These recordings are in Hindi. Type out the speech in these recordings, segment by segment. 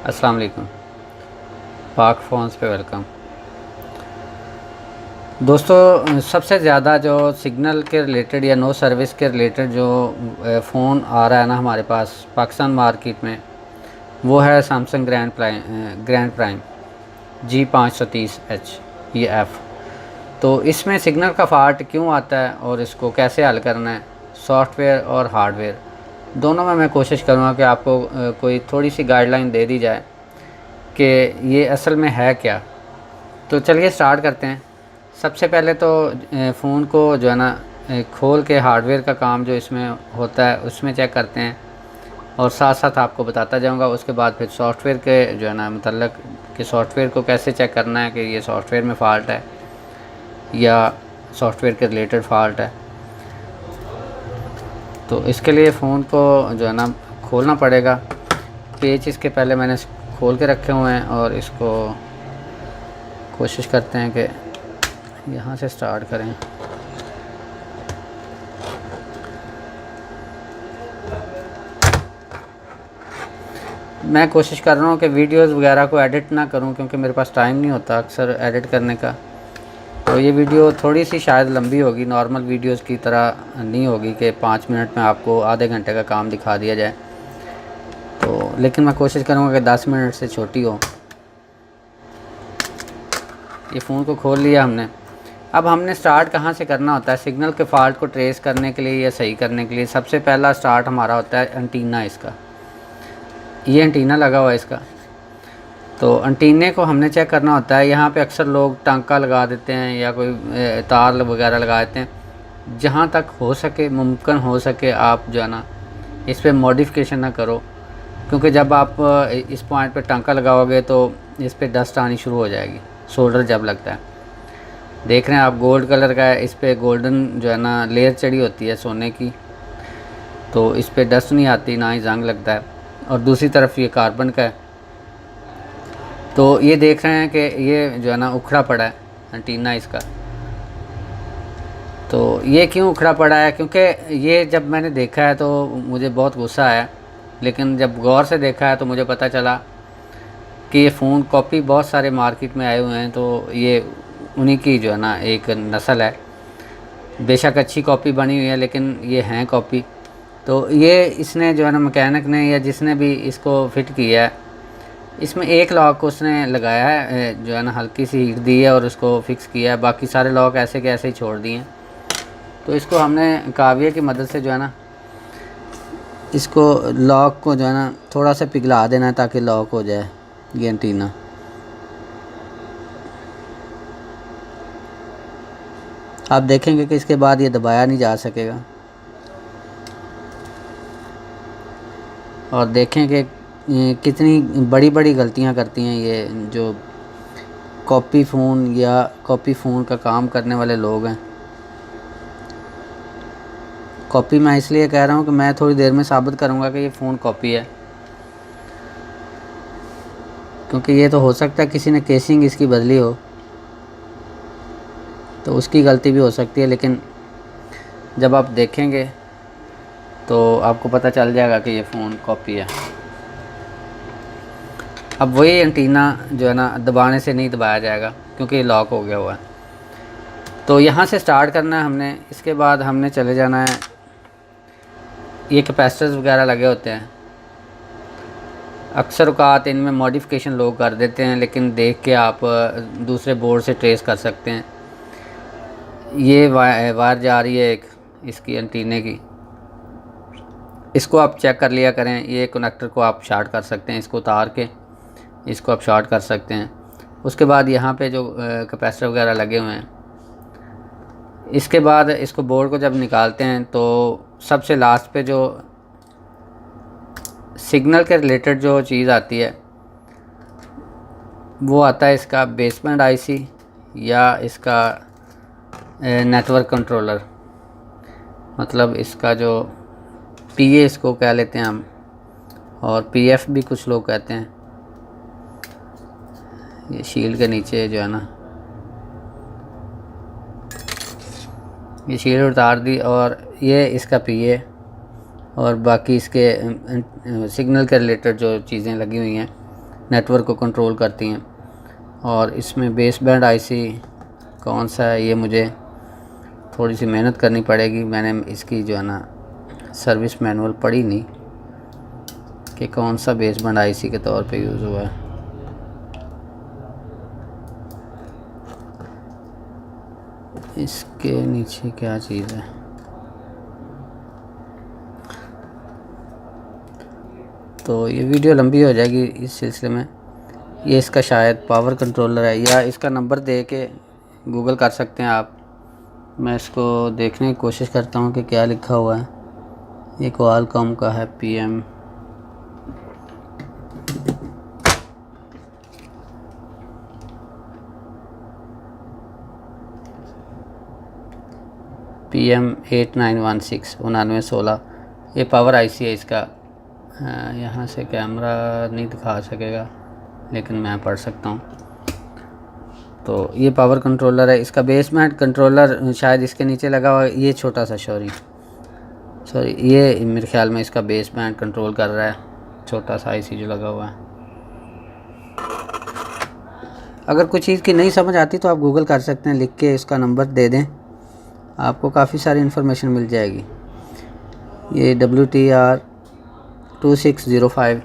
अस्सलाम वालेकुम। पाक फ़ोन्स पे वेलकम। दोस्तों, सबसे ज़्यादा जो सिग्नल के रिलेटेड या नो सर्विस के रिलेटेड जो फ़ोन आ रहा है ना हमारे पास पाकिस्तान मार्केट में, वो है सैमसंग ग्रैंड प्राइम G530H ये एफ़। तो इसमें सिग्नल का फ़ॉल्ट क्यों आता है और इसको कैसे हल करना है, सॉफ्टवेयर और हार्डवेयर दोनों में मैं कोशिश करूँगा कि आपको कोई थोड़ी सी गाइडलाइन दे दी जाए कि ये असल में है क्या। तो चलिए स्टार्ट करते हैं। सबसे पहले तो फ़ोन को जो है ना खोल के हार्डवेयर का काम जो इसमें होता है उसमें चेक करते हैं, और साथ साथ आपको बताता जाऊंगा उसके बाद फिर सॉफ्टवेयर के जो है ना मतलब कि सॉफ्टवेयर को कैसे चेक करना है कि ये सॉफ्टवेयर में फ़ॉल्ट है या सॉफ्टवेयर के रिलेटेड फ़ॉल्ट है। तो इसके लिए फ़ोन को जो है ना खोलना पड़ेगा। पेज इसके पहले मैंने खोल के रखे हुए हैं और इसको कोशिश करते हैं कि यहाँ से स्टार्ट करें। मैं कोशिश कर रहा हूँ कि वीडियोस वगैरह को एडिट ना करूँ क्योंकि मेरे पास टाइम नहीं होता अक्सर एडिट करने का। तो ये वीडियो थोड़ी सी शायद लंबी होगी, नॉर्मल वीडियोस की तरह नहीं होगी कि 5 मिनट में आपको आधे घंटे का काम दिखा दिया जाए। तो लेकिन मैं कोशिश करूँगा कि 10 मिनट से छोटी हो। ये फ़ोन को खोल लिया हमने। अब हमने स्टार्ट कहाँ से करना होता है सिग्नल के फ़ॉल्ट को ट्रेस करने के लिए या सही करने के लिए। सबसे पहला स्टार्ट हमारा होता है एंटीना। इसका ये एंटीना लगा हुआ है इसका। तो एंटीने को हमने चेक करना होता है। यहाँ पे अक्सर लोग टांका लगा देते हैं या कोई तार वगैरह लगा देते हैं। जहाँ तक हो सके, मुमकिन हो सके, आप जो है ना इस पर मॉडिफिकेशन ना करो, क्योंकि जब आप इस पॉइंट पे टांका लगाओगे तो इस पर डस्ट आनी शुरू हो जाएगी सोल्डर जब लगता है। देख रहे हैं आप गोल्ड कलर का है, इस पर गोल्डन जो है ना लेयर चढ़ी होती है सोने की, तो इस पर डस्ट नहीं आती ना ही जंग लगता है। और दूसरी तरफ ये कार्बन का है। तो ये देख रहे हैं कि ये जो है ना उखड़ा पड़ा है एंटीना इसका। तो ये क्यों उखड़ा पड़ा है, क्योंकि ये जब मैंने देखा है तो मुझे बहुत गुस्सा आया, लेकिन जब गौर से देखा है तो मुझे पता चला कि ये फ़ोन कॉपी बहुत सारे मार्केट में आए हुए हैं। तो ये उन्हीं की जो है ना एक नस्ल है। बेशक अच्छी कॉपी बनी हुई है लेकिन ये हैं कॉपी। तो ये इसने जो है ना मैकेनिक ने या जिसने भी इसको फ़िट किया है, इसमें एक लॉक उसने लगाया है जो है ना हल्की सी हीट दी है और उसको फिक्स किया है। बाकी सारे लॉक ऐसे के ऐसे ही छोड़ दिए हैं। तो इसको हमने काविये की मदद से जो है ना इसको लॉक को जो है ना थोड़ा सा पिघला देना है ताकि लॉक हो जाए ये एंटीना। आप देखेंगे कि इसके बाद ये दबाया नहीं जा सकेगा। और देखें कि कितनी बड़ी बड़ी गलतियां करती हैं ये जो कॉपी फ़ोन का काम करने वाले लोग हैं। कॉपी मैं इसलिए कह रहा हूँ कि मैं थोड़ी देर में साबित करूँगा कि ये फ़ोन कॉपी है, क्योंकि ये तो हो सकता है किसी ने केसिंग इसकी बदली हो तो उसकी गलती भी हो सकती है, लेकिन जब आप देखेंगे तो आपको पता चल जाएगा कि ये फ़ोन कॉपी है। अब वही एंटीना जो है ना दबाने से नहीं दबाया जाएगा क्योंकि ये लॉक हो गया हुआ है। तो यहाँ से स्टार्ट करना है हमने। इसके बाद हमने चले जाना है, ये कैपेसिटर्स वगैरह लगे होते हैं। अक्सर औक़ात इनमें मॉडिफिकेशन लोग कर देते हैं, लेकिन देख के आप दूसरे बोर्ड से ट्रेस कर सकते हैं। ये वायर जा रही है एक इसकी एंटीने की, इसको आप चेक कर लिया करें। ये कनेक्टर को आप शॉर्ट कर सकते हैं, इसको उतार के इसको आप शॉर्ट कर सकते हैं। उसके बाद यहाँ पे जो कैपेसिटर वगैरह लगे हुए हैं, इसके बाद इसको बोर्ड को जब निकालते हैं तो सबसे लास्ट पे जो सिग्नल के रिलेटेड जो चीज़ आती है वो आता है इसका बेसबैंड आईसी या इसका नेटवर्क कंट्रोलर, मतलब इसका जो पीए इसको कह लेते हैं हम, और पीएफ भी कुछ लोग कहते हैं। ये शील्ड के नीचे जो है ना ये शील्ड उतार दी, और ये इसका पीए और बाकी इसके सिग्नल के रिलेटेड जो चीज़ें लगी हुई हैं नेटवर्क को कंट्रोल करती हैं। और इसमें बेस बैंड आईसी कौन सा है ये मुझे थोड़ी सी मेहनत करनी पड़ेगी। मैंने इसकी जो है ना सर्विस मैनुअल पढ़ी नहीं कि कौन सा बेस बैंड आईसी के तौर पे यूज़ हुआ है। इसके नीचे क्या चीज़ है, तो ये वीडियो लंबी हो जाएगी इस सिलसिले में। ये इसका शायद पावर कंट्रोलर है, या इसका नंबर दे के गूगल कर सकते हैं आप। मैं इसको देखने की कोशिश करता हूँ कि क्या लिखा हुआ है। ये क्वालकॉम का है, PM PM8916 9916। ये पावर आईसी है इसका। यहाँ से कैमरा नहीं दिखा सकेगा लेकिन मैं पढ़ सकता हूँ। तो ये पावर कंट्रोलर है। इसका बेसबैंड कंट्रोलर शायद इसके नीचे लगा हुआ है, ये छोटा सा सॉरी ये मेरे ख्याल में इसका बेसबैंड कंट्रोल कर रहा है, छोटा सा आईसी जो लगा हुआ है। अगर कुछ चीज़ की नहीं समझ आती तो आप गूगल कर सकते हैं, लिख के इसका नंबर दे दें, आपको काफ़ी सारी इन्फॉर्मेशन मिल जाएगी। ये WTR2605।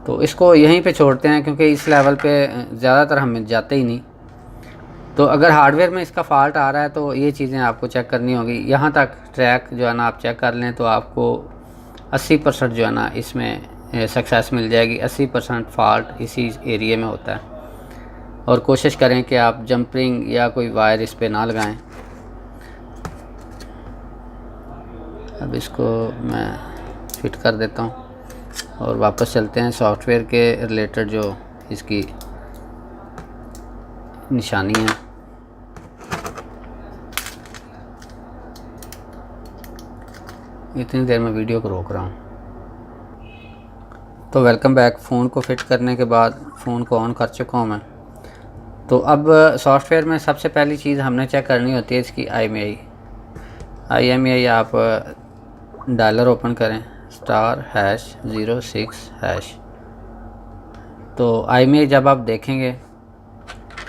तो इसको यहीं पे छोड़ते हैं क्योंकि इस लेवल पे ज़्यादातर हम जाते ही नहीं। तो अगर हार्डवेयर में इसका फ़ॉल्ट आ रहा है तो ये चीज़ें आपको चेक करनी होगी। यहाँ तक ट्रैक जो है ना आप चेक कर लें तो आपको 80% जो है ना इसमें सक्सेस मिल जाएगी। 80% फ़ॉल्ट इसी एरिया में होता है। और कोशिश करें कि आप जंपरिंग या कोई वायर इस पर ना लगाएं। अब इसको मैं फिट कर देता हूँ और वापस चलते हैं सॉफ्टवेयर के रिलेटेड जो इसकी निशानी है। इतनी देर में वीडियो को रोक रहा हूँ। तो वेलकम बैक। फ़ोन को फिट करने के बाद फ़ोन को ऑन कर चुका हूँ मैं। तो अब सॉफ्टवेयर में सबसे पहली चीज़ हमने चेक करनी होती है इसकी IMEI। आप डायलर ओपन करें *#06#। तो IMEI जब आप देखेंगे,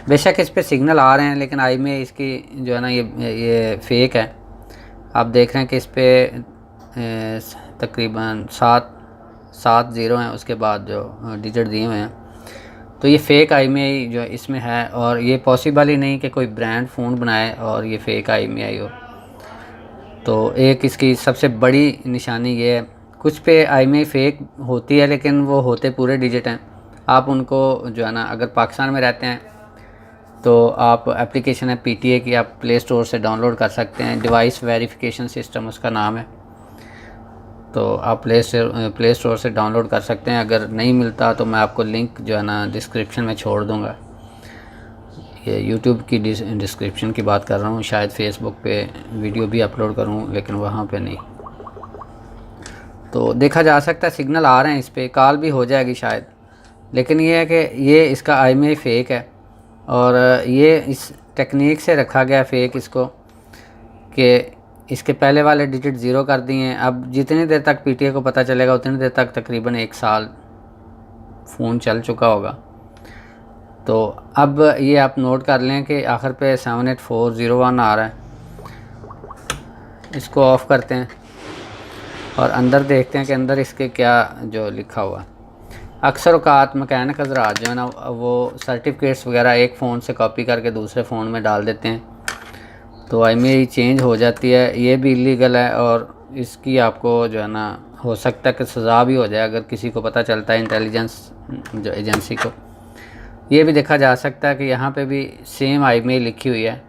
बेशक इस पे सिग्नल आ रहे हैं लेकिन IMEI इसकी जो है ना ये फेक है। आप देख रहे हैं कि इस पे तकरीबन 7 ज़ीरो हैं, उसके बाद जो डिजिट दिए हुए हैं। तो ये फ़ेक IMEI जो इसमें है, और ये पॉसिबल ही नहीं कि कोई ब्रांड फ़ोन बनाए और ये फ़ेक IMEI हो। तो एक इसकी सबसे बड़ी निशानी ये है, कुछ पे IMEI फ़ेक होती है लेकिन वो होते पूरे डिजिट हैं। आप उनको जो है ना अगर पाकिस्तान में रहते हैं तो आप एप्लीकेशन है PTA की, आप प्ले स्टोर से डाउनलोड कर सकते हैं। डिवाइस वेरिफिकेशन सिस्टम उसका नाम है। तो आप प्ले स्टोर से डाउनलोड कर सकते हैं। अगर नहीं मिलता तो मैं आपको लिंक जो है ना डिस्क्रिप्शन में छोड़ दूँगा। ये यूट्यूब की डिस्क्रिप्शन की बात कर रहा हूँ, शायद फेसबुक पे वीडियो भी अपलोड करूँ लेकिन वहाँ पे नहीं। तो देखा जा सकता है सिग्नल आ रहे हैं, इस पर कॉल भी हो जाएगी शायद। लेकिन ये है कि ये इसका IMEI फ़ेक है और ये इस टेक्निक से रखा गया फ़ेक इसको कि इसके पहले वाले डिजिट ज़ीरो कर दिए हैं। अब जितनी देर तक PTA को पता चलेगा उतनी देर तक तकरीबन 1 साल फ़ोन चल चुका होगा। तो अब ये आप नोट कर लें कि आखिर पे 78401 आ रहा है। इसको ऑफ़ करते हैं और अंदर देखते हैं कि अंदर इसके क्या जो लिखा हुआ। अक्सर औक़ात मैकेनिक हज़रात जो है ना वो सर्टिफिकेट्स वगैरह एक फ़ोन से कॉपी करके दूसरे फ़ोन में डाल देते हैं, तो IMEI चेंज हो जाती है। ये भी इलीगल है और इसकी आपको जो है ना हो सकता है कि सज़ा भी हो जाए अगर किसी को पता चलता है, इंटेलिजेंस जो एजेंसी को। ये भी देखा जा सकता है कि यहाँ पे भी सेम IMEI लिखी हुई है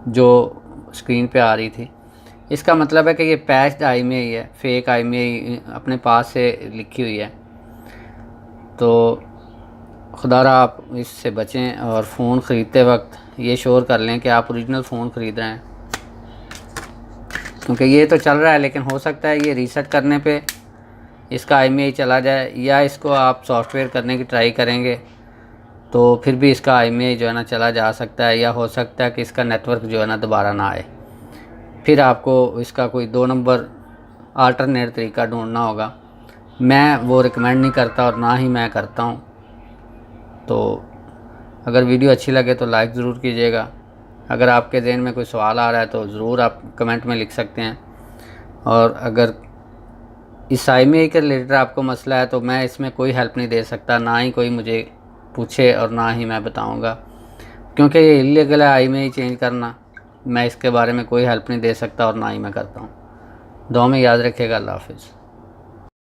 जो स्क्रीन पे आ रही थी। इसका मतलब है कि ये पैच्ड IMEI है, फ़ेक IMEI अपने पास से लिखी हुई है। तो खुदारा आप इससे बचें और फ़ोन ख़रीदते वक्त ये श्योर कर लें कि आप ओरिजिनल फ़ोन ख़रीद रहे हैं, क्योंकि ये तो चल रहा है लेकिन हो सकता है ये रीसेट करने पे इसका IMEI चला जाए, या इसको आप सॉफ्टवेयर करने की ट्राई करेंगे तो फिर भी इसका IMEI जो है ना चला जा सकता है, या हो सकता है कि इसका नेटवर्क जो है ना दोबारा ना आए। फिर आपको इसका कोई 2 नंबर आल्टरनेट तरीका ढूंढना होगा मैं वो रिकमेंड नहीं करता और ना ही मैं करता हूँ। तो अगर वीडियो अच्छी लगे तो लाइक ज़रूर कीजिएगा। अगर आपके ज़हन में कोई सवाल आ रहा है तो ज़रूर आप कमेंट में लिख सकते हैं। और अगर इस IMEI के रिलेटेड आपको मसला है तो मैं इसमें कोई हेल्प नहीं दे सकता, ना ही कोई मुझे पूछे और ना ही मैं बताऊंगा, क्योंकि ये इलीगल है IMEI चेंज करना। मैं इसके बारे में कोई हेल्प नहीं दे सकता और ना ही मैं करता हूँ। दुआ में याद रखिएगा। अल्लाह हाफ़िज़।